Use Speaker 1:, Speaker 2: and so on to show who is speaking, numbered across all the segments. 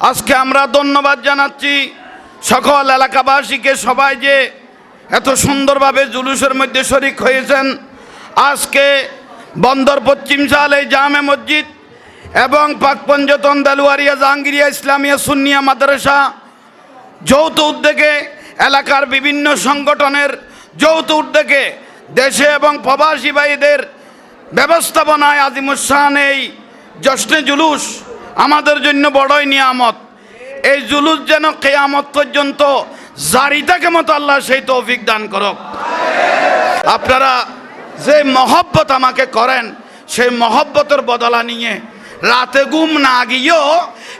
Speaker 1: আজকে আমরা ধন্যবাদ জানাচ্ছি সকল এলাকাবাসীকে, সবাই যে এত সুন্দরভাবে জুলুসের মধ্যে শরিক হয়েছেন। আজকে বন্দর পশ্চিম শাল এই জামে মসজিদ এবং পাকপঞ্জতন দেলুয়ারিয়া জাহাঙ্গীরিয়া ইসলামিয়া সুন্নিয়া মাদ্রাসা যৌথ উদ্যোগে, এলাকার বিভিন্ন সংগঠনের যৌথ উদ্যোগে দেশে এবং প্রবাসী ভাইদের ব্যবস্থাপনায় আজিমুসান এই জশ্নে জুলুস আমাদের জন্য বড়ই নিয়ামত। এই জুলুস যেন কিয়ামত পর্যন্ত জারি থাকে মতো আল্লাহ সেই তৌফিক দান করুক। আপনারা যে মহব্বত আমাকে করেন, সেই মহব্বতের বদলা নিয়ে রাতে ঘুম না গিয়েও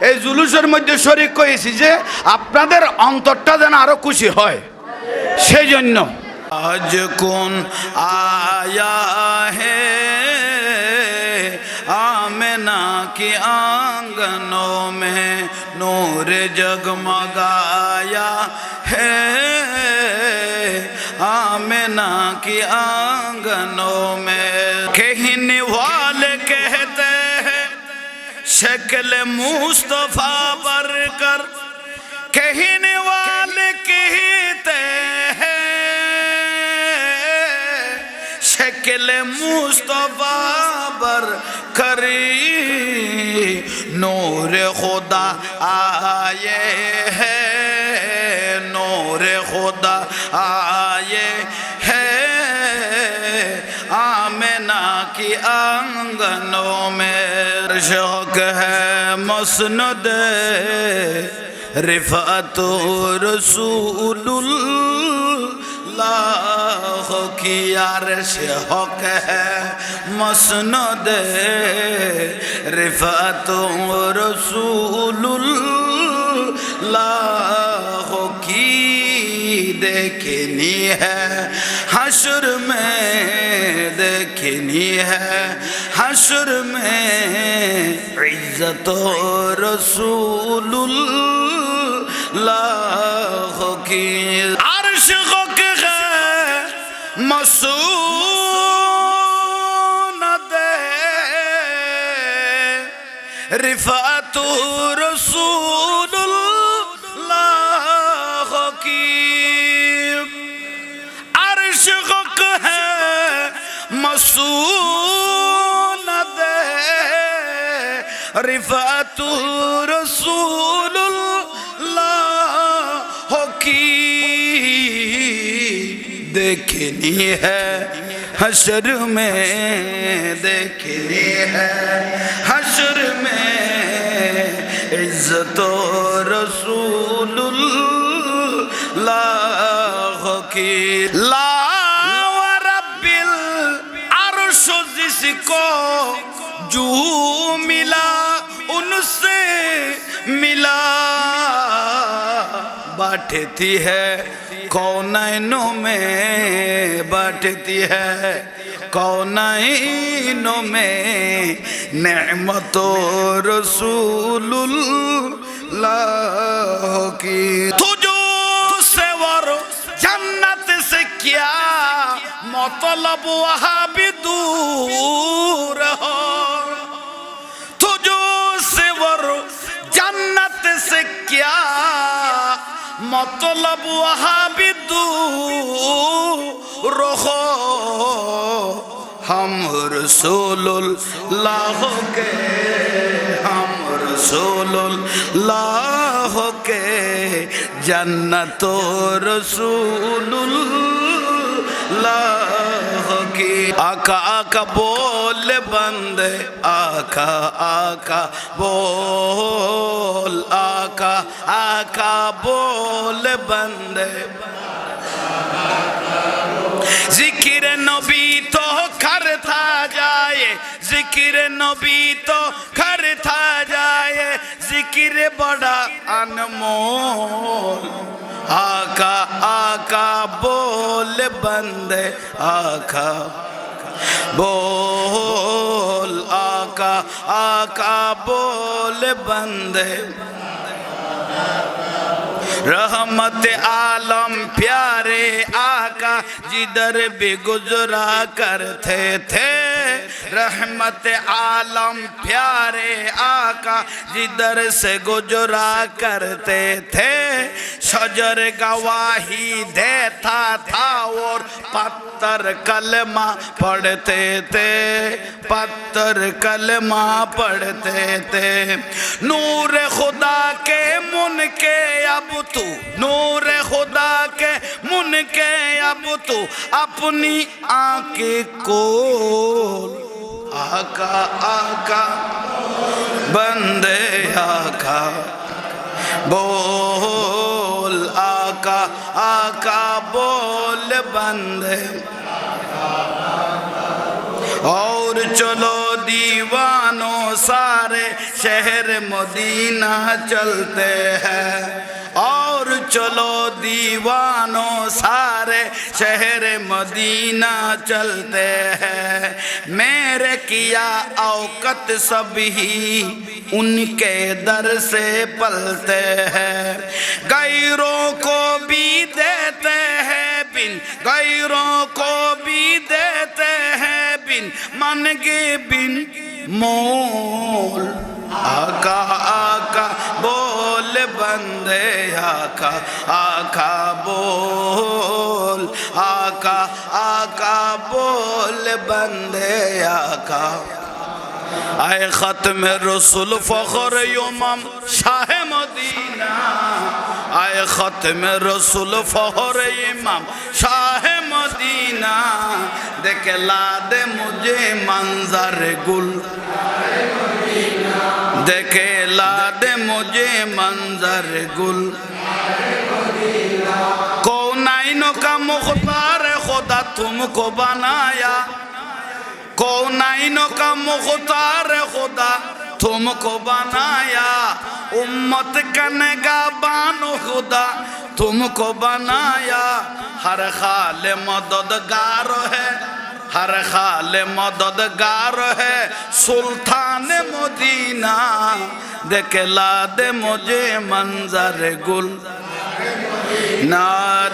Speaker 1: এই জুলুসের মধ্যে শরিক হয়েছি যে আপনাদের অন্তরটা যেন আরো খুশি হয়, সেই জন্য। আজ কোন আয়া হে आमना के आंगनों में नूर जगमगाया है, आमना के आंगनों में। कहने वाले कहते हैं शक्ल मुस्तफा बरकर, कहने वाले कहते हैं शक्ल मुस्तफा करी, नूर खुदा आए है, नूर खुदा आए है, आमना की आंगनों में। शौक है मसनद रिफात रसूलुल्लाह की अर्श हक है मसनद रिफात रसूलुल्लाह की देखनी है हश्र में, देखनी है हश्र में इज्जत रसूलुल्लाह की अर्श हक है मसूनद रिफात रसूलुल्लाह की अर्श हक है मसूनद रिफात रसूलुल्लाह की देखनी है हश्र में, देखनी है हश्र में इज्जत रसूलुल्लाह की। ला व रब्बिल अर्श जिसको जू मिला उनसे मिला, बांटती है कौनैनों में, बांटती है कौनैनों में नेमतो रसूलुल्लाह की। तुझो से वर जन्नत से क्या मतलब वहाँ भी दूर हो, तुझो से वर जन्नत से क्या मतलब वहाँ भी दूर हो, हम रसूलुल्लाह के, हम रसूलुल्लाह के जन्नत रसूलुल्लाह की। आका आका बोल बंदे, आका आका बोल, आका आका बोल बंदे। जिक्र नबी तो करता जाए, जिक्र नबी तो करता जाए, जिक्र बड़ा अनमोल। आका आका बोल बंदे, आका बोल, आका आका बोल बंदे। रहमत आलम प्यारे आका जिधर भी गुजरा करते थे, रहमत आलम प्यारे आका जिधर से गुजरा करते थे शजर गवाही देता था और पत्थर कलमा पढ़ते थे, पत्थर कलमा पढ़ते थे। नूर खुदा के मुन के अब तू, नूर खुदा के मुन के अब तू अपनी आंखें खोल। आका आका बंदे आका बोल, आका आका बोल बंदे। और चलो दीवानों सारे शहर मदीना चलते हैं, और चलो दीवानों सारे शहर मदीना चलते हैं। मेरे किया औकत सभी उनके दर से पलते हैं। गैरों को भी देते हैं बिन, गैरों को भी देते हैं बिन मन के बिन मोल। आका आका बोल बंदे आका आका बोल, आका आका बोल बंदे आका। आए खत्म रसूल फखर इमाम शाह मदीना, आए खत्म रसूल फखर इमाम शाह मदीना। देखला दे मुझे मंजर गुल, देखला दे मुझे मंजर गुल। कौनाइनों का मुख्तार खुदा तुमको बनाया, कौनाइनों का मुख्तार खुदा तुमको बनाया। उम्मत का निगाहबान खुदा तुमको बनाया। हर खाल मददगार है, हर खाल मददगार है सुल्तान मदीना। देखला दे मुझे मंजर गुल, ना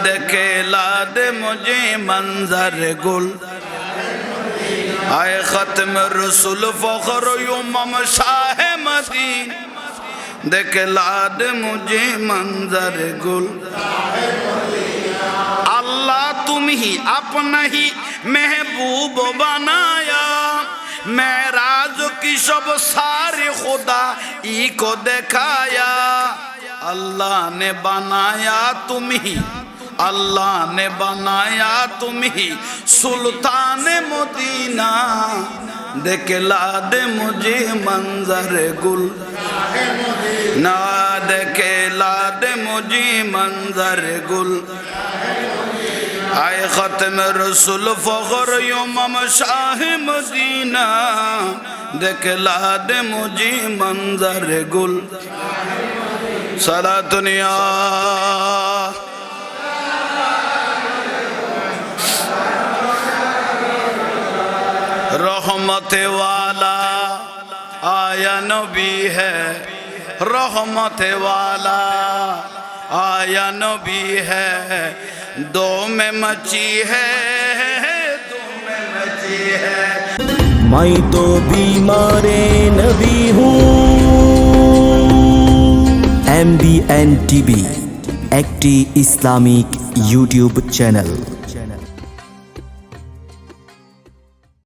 Speaker 1: देखला दे मुझे मंजर गुल। आए खत्म रसूल फखर इमाम शाह मदीना। देखला दे मुझे मंजर गुल। अल्लाह तुम ही अपना ही महबूब बनाया। मेराज की सब सारे खुदा ई को दिखाया। अल्लाह ने बनाया तुम ही, अल्लाह ने बनाया तुम ही सुल्तान मदीना। देखला दे मुझे मंजर गुल, ना देखला दे मुझे मंजर गुल। आए खत्म रसूल फखर इमाम शाह मदीना। देखला दे मुझे मंजर गुल। सारा दुनिया रहमत वाला आया नबी है, रहमत वाला आया नबी है। दो में मची है, दो में मची है।
Speaker 2: मैं तो बीमारे नबी हूँ। MBN TV একটি ইসলামিক ইউটিউব চ্যানেল।